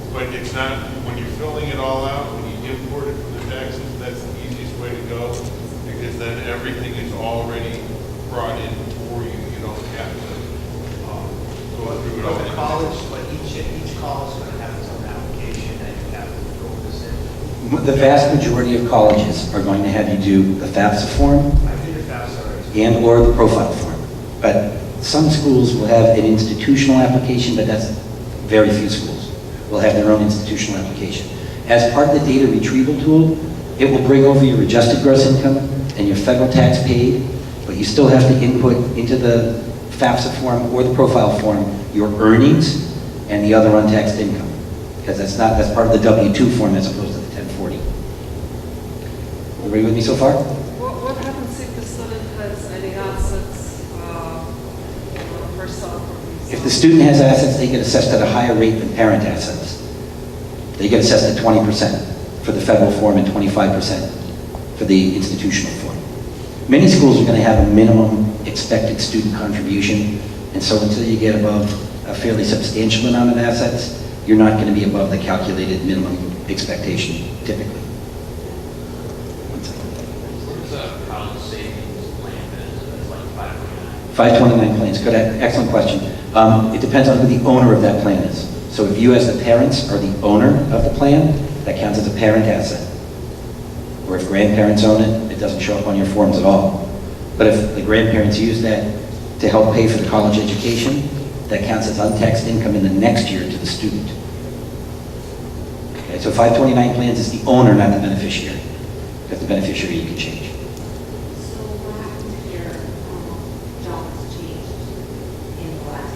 but it's not, when you're filling it all out, when you import it from the taxes, that's the easiest way to go, because then everything is already brought in for you, you don't have to go through it all.
But the college, but each college is going to have its own application, and you have to fill this in.
The vast majority of colleges are going to have you do the FAFSA form
I did the FAFSA already.
and or the profile form. But some schools will have an institutional application, but that's very few schools will have their own institutional application. As part of the data retrieval tool, it will bring over your adjusted gross income and your federal tax paid, but you still have to input into the FAFSA form or the profile form your earnings and the other untaxed income, because that's part of the W-2 form as opposed to the 1040. Everybody with me so far?
What happens if the student has any assets, for sale?
If the student has assets, they get assessed at a higher rate than parent assets. They get assessed at 20% for the federal form and 25% for the institutional form. Many schools are going to have a minimum expected student contribution, and so until you get above a fairly substantial amount of assets, you're not going to be above the calculated minimum expectation typically. One second.
What's a college savings plan that's like 529?
529 plans, good, excellent question. It depends on who the owner of that plan is. So if you as the parents are the owner of the plan, that counts as a parent asset. Or if grandparents own it, it doesn't show up on your forms at all. But if the grandparents use that to help pay for the college education, that counts as untaxed income in the next year to the student. Okay, so 529 plans is the owner, not the beneficiary. Because the beneficiary you can change.
So what happened if your job has changed in the last,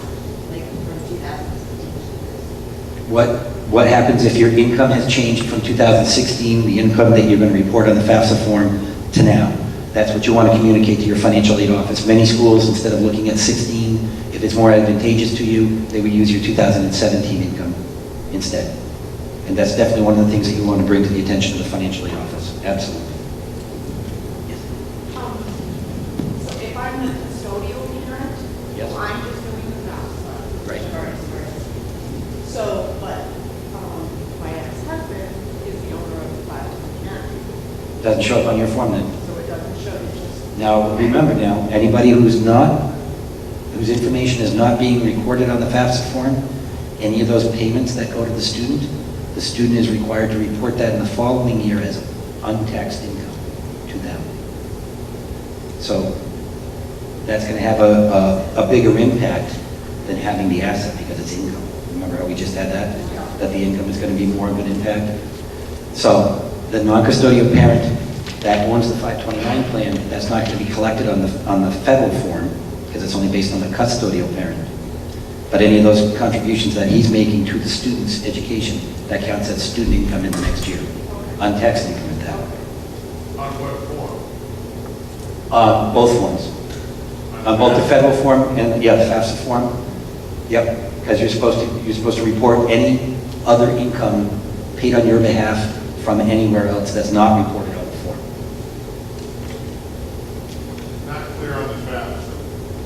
like from 2016 to this?
What happens if your income has changed from 2016, the income that you're going to report on the FAFSA form, to now? That's what you want to communicate to your financial aid office. Many schools, instead of looking at 16, if it's more advantageous to you, they would use your 2017 income instead. And that's definitely one of the things that you want to bring to the attention of the financial aid office. Absolutely.
So if I'm the custodial parent,
Yes.
I'm just doing the FAFSA.
Right.
So, but my ex-husband is the owner of the 529,
Doesn't show up on your form then.
so it doesn't show, it just.
Now, remember now, anybody whose information is not being recorded on the FAFSA form, any of those payments that go to the student is required to report that in the following year as untaxed income to them. So that's going to have a bigger impact than having the asset because it's income. Remember how we just had that? That the income is going to be more of an impact. So the non-custodial parent that owns the 529 plan, that's not going to be collected on the federal form because it's only based on the custodial parent. But any of those contributions that he's making to the student's education, that counts as student income in the next year. Untaxed income at that.
On what form?
Both forms. On both the federal form and, yeah, the FAFSA form. Yep, because you're supposed to report any other income paid on your behalf from anywhere else that's not reported on the form.
Not clear on the FAFSA,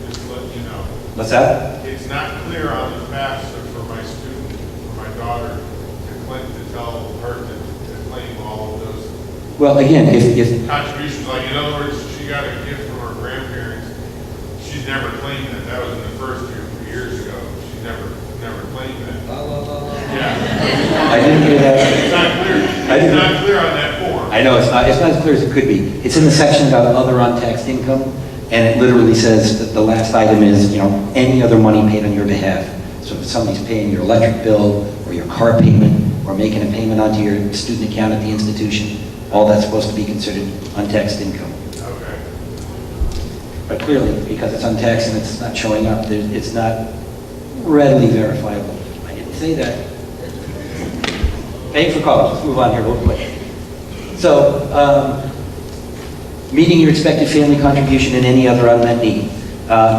just to let you know.
What's that?
It's not clear on the FAFSA for my student, for my daughter, to tell her to claim all of those
Well, again, if
contributions. Like, in other words, she got a gift from her grandparents. She's never claimed that. That was in the first year, 3 years ago. She never claimed that. Yeah.
I didn't hear that.
It's not clear. It's not clear on that form.
I know, it's not as clear as it could be. It's in the section about other untaxed income, and it literally says that the last item is, any other money paid on your behalf. So if somebody's paying your electric bill, or your car payment, or making a payment onto your student account at the institution, all that's supposed to be considered untaxed income.
Okay.
But clearly, because it's untaxed and it's not showing up, it's not readily verifiable. I didn't say that. Paying for college, let's move on here real quick. So, meeting your expected family contribution and any other unmet need.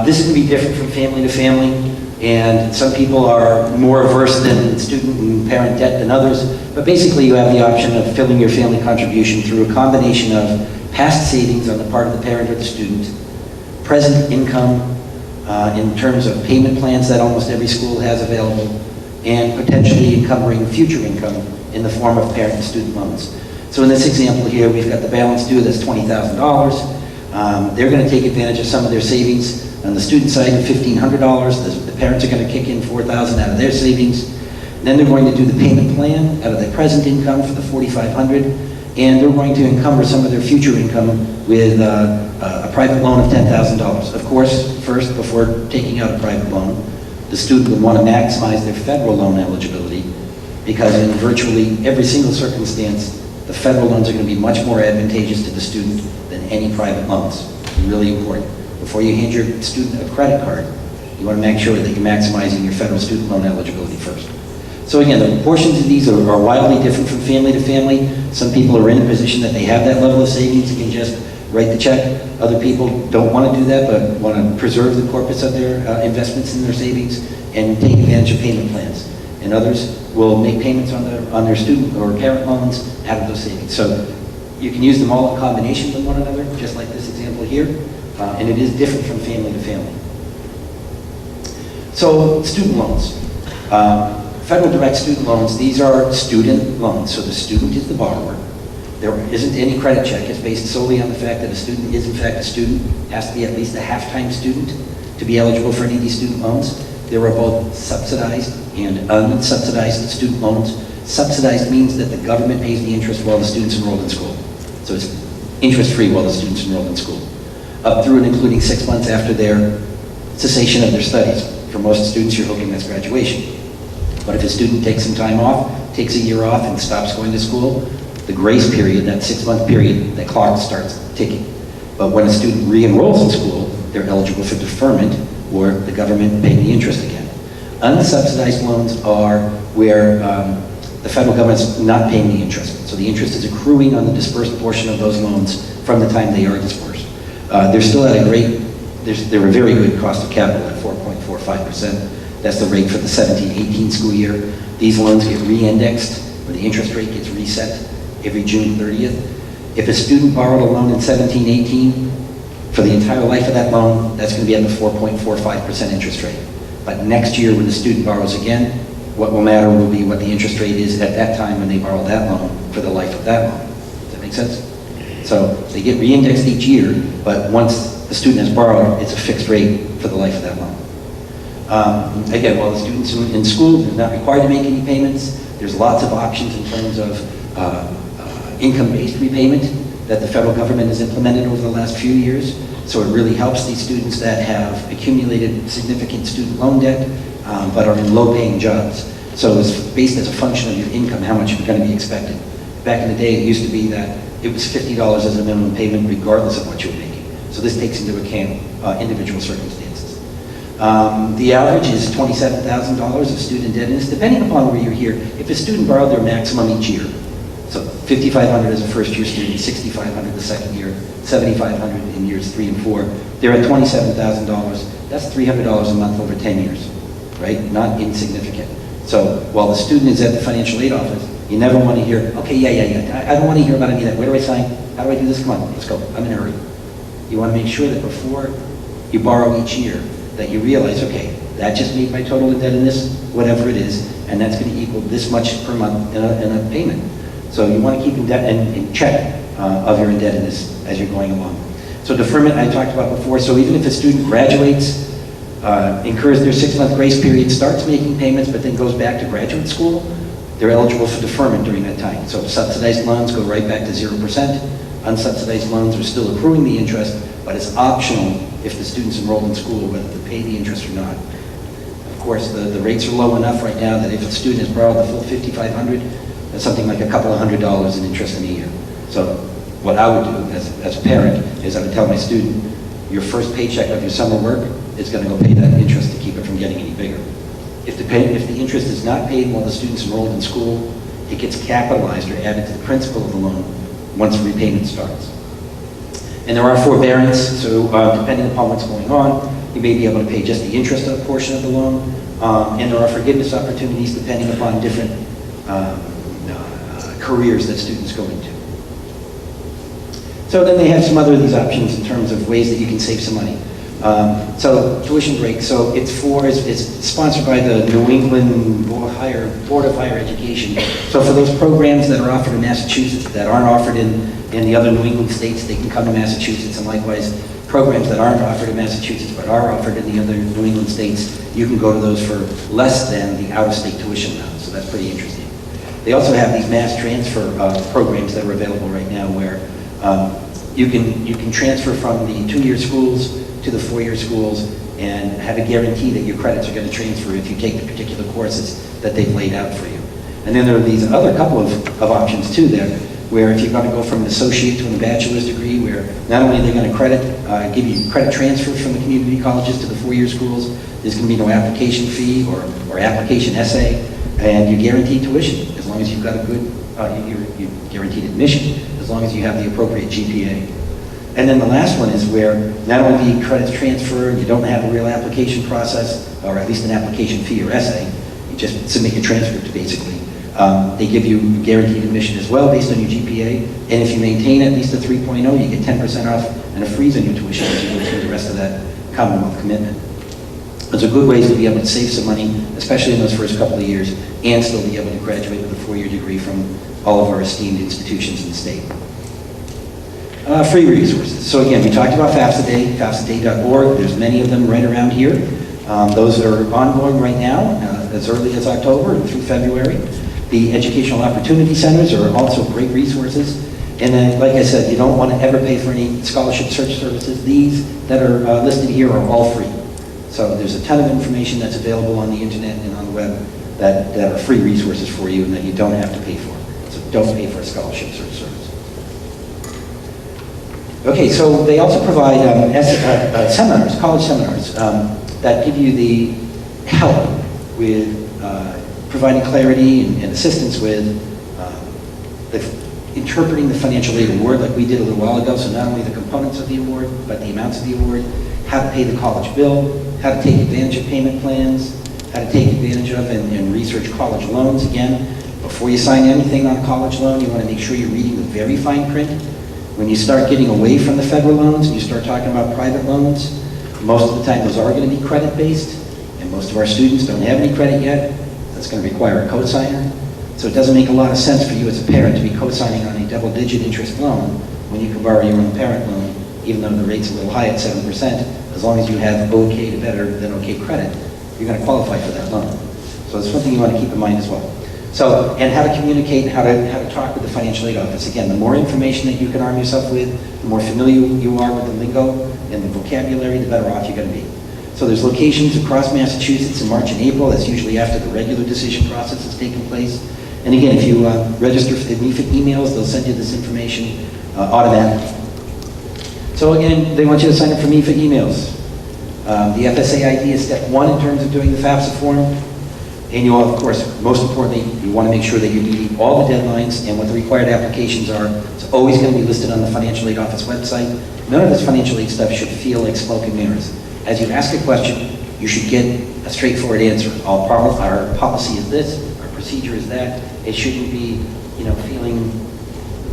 This is going to be different from family to family. And some people are more averse than student and parent debt than others, but basically you have the option of filling your family contribution through a combination of past savings on the part of the parent or the student, present income in terms of payment plans that almost every school has available, and potentially encumbering future income in the form of parent and student loans. So in this example here, we've got the balance due that's $20,000. They're going to take advantage of some of their savings. On the student side, $1,500. The parents are going to kick in $4,000 out of their savings. Then they're going to do the payment plan out of their present income for the $4,500, and they're going to encumber some of their future income with a private loan of $10,000. Of course, first, before taking out a private loan, the student would want to maximize their federal loan eligibility, because in virtually every single circumstance, the federal loans are going to be much more advantageous to the student than any private loans. Really important. Before you hand your student a credit card, you want to make sure that you're maximizing your federal student loan eligibility first. So again, the proportions of these are wildly different from family to family. Some people are in a position that they have that level of savings and can just write the check. Other people don't want to do that, but want to preserve the corpus of their investments in their savings and take advantage of payment plans. And others will make payments on their student or parent loans out of those savings. So you can use them all in combination with one another, just like this example here. And it is different from family to family. So student loans. Federal direct student loans, these are student loans. So the student is the borrower. There isn't any credit check. It's based solely on the fact that a student is in fact a student, has to be at least a half-time student to be eligible for any of these student loans. There are both subsidized and unsubsidized student loans. Subsidized means that the government pays the interest while the student's enrolled in school. So it's interest-free while the student's enrolled in school, up through and including 6 months after their cessation of their studies. For most students, you're hoping that's graduation. But if a student takes some time off, takes a year off and stops going to school, the grace period, that 6-month period, that clock starts ticking. But when a student re-enrolls in school, they're eligible for deferment or the government paying the interest again. Unsubsidized loans are where the federal government's not paying the interest. So the interest is accruing on the dispersed portion of those loans from the time they are dispersed. They're still at they're a very good cost of capital at 4.45%. That's the rate for the 17-18 school year. These loans get re-indexed, or the interest rate gets reset every June 30th. If a student borrowed a loan in 17-18, for the entire life of that loan, that's going to be at the 4.45% interest rate. But next year, when the student borrows again, what will matter will be what the interest rate is at that time when they borrowed that loan for the life of that loan. Does that make sense? So they get re-indexed each year, but once the student has borrowed, it's a fixed rate for the life of that loan. Again, while the student's in school, they're not required to make any payments. There's lots of options in terms of income-based repayment that the federal government has implemented over the last few years. So it really helps these students that have accumulated significant student loan debt, but are in low-paying jobs. So it's based as a function of your income, how much you're going to be expected. Back in the day, it used to be that it was $50 as a minimum payment regardless of what you were making. So this takes into account individual circumstances. The average is $27,000 of student indebtedness, depending upon where you're here. If a student borrowed their maximum each year, so $5,500 as a first-year student, $6,500 the second year, $7,500 in years 3 and 4, they're at $27,000. That's $300 a month over 10 years, right? Not insignificant. So while the student is at the financial aid office, you never want to hear, okay, yeah, I don't want to hear about any of that. Where do I sign? How do I do this? Come on, let's go. I'm in a hurry. You want to make sure that before you borrow each year, that you realize, okay, that just made my total indebtedness, whatever it is, and that's going to equal this much per month in a payment. So you want to keep in check of your indebtedness as you're going along. So deferment, I talked about before. So even if a student graduates, incurs their 6-month grace period, starts making payments, but then goes back to graduate school, they're eligible for deferment during that time. So subsidized loans go right back to 0%. Unsubsidized loans are still accruing the interest, but it's optional if the student's enrolled in school whether to pay the interest or not. Of course, the rates are low enough right now that if a student has borrowed the full $5,500, that's something like a couple of $100 in interest in a year. So what I would do as a parent is I would tell my student, your first paycheck of your summer work is going to go pay that interest to keep it from getting any bigger. If the interest is not paid while the student's enrolled in school, it gets capitalized or added to the principal of the loan once repayment starts. And there are forbearance, so depending upon what's going on, you may be able to pay just the interest portion of the loan, and there are forgiveness opportunities depending upon different careers that students go into. So then they have some other of these options in terms of ways that you can save some money. So tuition break, so it's sponsored by the New England Board of Higher Education. So for those programs that are offered in Massachusetts that aren't offered in the other New England states, they can come to Massachusetts, and likewise, programs that aren't offered in Massachusetts but are offered in the other New England states, you can go to those for less than the out-of-state tuition now, so that's pretty interesting. They also have these mass transfer programs that are available right now where you can transfer from the 2-year schools to the 4-year schools and have a guarantee that your credits are going to transfer if you take the particular courses that they've laid out for you. And then there are these other couple of options too there, where if you're going to go from an associate to a bachelor's degree, where not only are they going to give you credit transfer from the community colleges to the 4-year schools, there's going to be no application fee or application essay, and you're guaranteed tuition as long as you've got a good, you're guaranteed admission as long as you have the appropriate GPA. And then the last one is where not only the credits transfer, and you don't have a real application process, or at least an application fee or essay, you just submit your transcript basically. They give you guaranteed admission as well based on your GPA, and if you maintain at least a 3.0, you get 10% off and a freeze on your tuition as you go through the rest of that Commonwealth commitment. Those are good ways to be able to save some money, especially in those first couple of years, and still be able to graduate with a 4-year degree from all of our esteemed institutions in the state. Free resources. So again, we talked about FAFSA Day, FAFSAday.org. There's many of them right around here. Those are ongoing right now, as early as October and through February. The Educational Opportunity Centers are also great resources. And then, like I said, you don't want to ever pay for any scholarship search services. These that are listed here are all free. So there's a ton of information that's available on the internet and on the web that are free resources for you and that you don't have to pay for. So don't pay for a scholarship search service. Okay, so they also provide seminars, college seminars, that give you the help with providing clarity and assistance with interpreting the financial aid award like we did a little while ago, so not only the components of the award, but the amounts of the award, how to pay the college bill, how to take advantage of payment plans, how to take advantage of and research college loans. Again, before you sign anything on a college loan, you want to make sure you're reading the very fine print. When you start getting away from the federal loans and you start talking about private loans, most of the time those are going to be credit-based, and most of our students don't have any credit yet. That's going to require a cosigner. So it doesn't make a lot of sense for you as a parent to be co-signing on a double-digit interest loan when you can borrow your own parent loan, even though the rate's a little high at 7%. As long as you have okay to better than okay credit, you're going to qualify for that loan. So it's something you want to keep in mind as well. So, and how to communicate, how to talk with the financial aid office. Again, the more information that you can arm yourself with, the more familiar you are with the lingo and the vocabulary, the better off you're going to be. So there's locations across Massachusetts in March and April. That's usually after the regular decision process has taken place. And again, if you register for the MEFA emails, they'll send you this information automatically. So again, they want you to sign up for MEFA emails. The FSA ID is step 1 in terms of doing the FAFSA form. And you, of course, most importantly, you want to make sure that you're meeting all the deadlines and what the required applications are. It's always going to be listed on the Financial Aid Office website. None of this financial aid stuff should feel like smoke and mirrors. As you ask a question, you should get a straightforward answer. Our policy is this, our procedure is that. It shouldn't be, feeling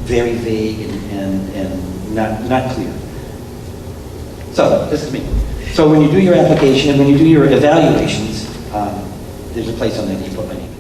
very vague and not clear. So, this is me. So when you do your application and when you do your evaluations, there's a place on there that you put my name.